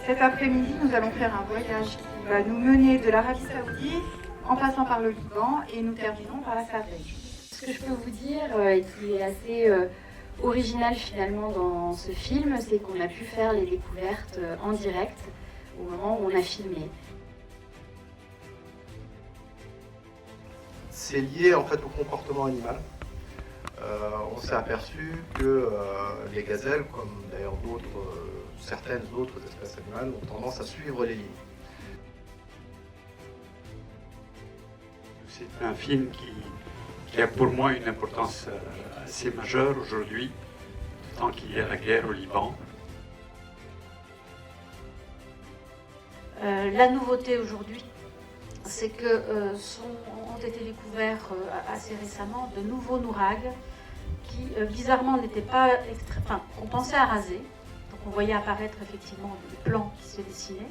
Cet après-midi, nous allons faire un voyage qui va nous mener de l'Arabie Saoudite en passant par le Liban et nous terminons par la Sardaigne. Ce que je peux vous dire et qui est assez original finalement dans ce film, c'est qu'on a pu faire les découvertes en direct au moment où on a filmé. C'est lié en fait au comportement animal. On s'est aperçu que les gazelles, comme d'ailleurs certaines autres espèces animales, ont tendance à suivre les lignes. C'est un film qui a pour moi une importance assez majeure aujourd'hui, tant qu'il y a la guerre au Liban. La nouveauté aujourd'hui, c'est que ont été découverts assez récemment de nouveaux nourags qui bizarrement n'étaient pas qu'on pensait à raser. Donc on voyait apparaître effectivement des plans qui se dessinaient.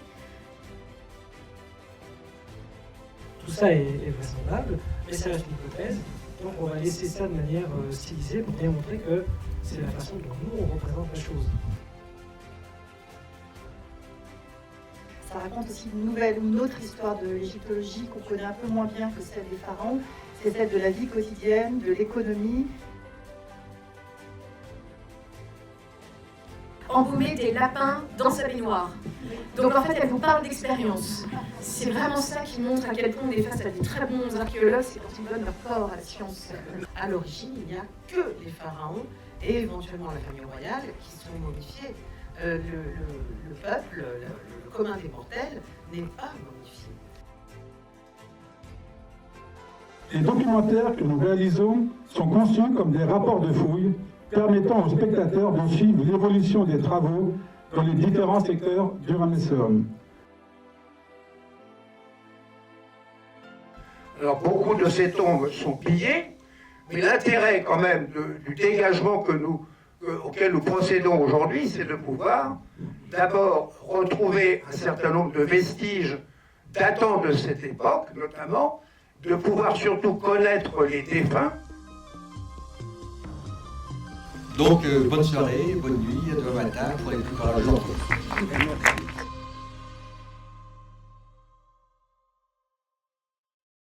Tout ça est vraisemblable, mais ça reste une hypothèse. Donc on va laisser ça de manière stylisée pour bien montrer que c'est la façon dont nous on représente la chose. Ça raconte aussi une autre histoire de l'égyptologie qu'on connaît un peu moins bien que celle des pharaons. C'est celle de la vie quotidienne, de l'économie. Embaumer des lapins dans sa baignoire. Donc en fait, elle vous parle d'expérience. C'est vraiment ça qui montre à quel point on est face à des très bons archéologues, c'est quand ils donnent leur corps à la science. À l'origine, il n'y a que les pharaons et éventuellement la famille royale qui sont momifiés. Le peuple, le commun des mortels, n'est pas momifié. Les documentaires que nous réalisons sont conçus comme des rapports de fouilles permettant aux spectateurs de suivre l'évolution des travaux dans les différents secteurs du Ramesséum. Alors beaucoup de ces tombes sont pillées, mais l'intérêt quand même du dégagement auquel nous procédons aujourd'hui, c'est de pouvoir d'abord retrouver un certain nombre de vestiges datant de cette époque, notamment, de pouvoir surtout connaître les défunts. Donc bonne soirée, bonne nuit, à demain matin pour les plus courageux d'entre vous.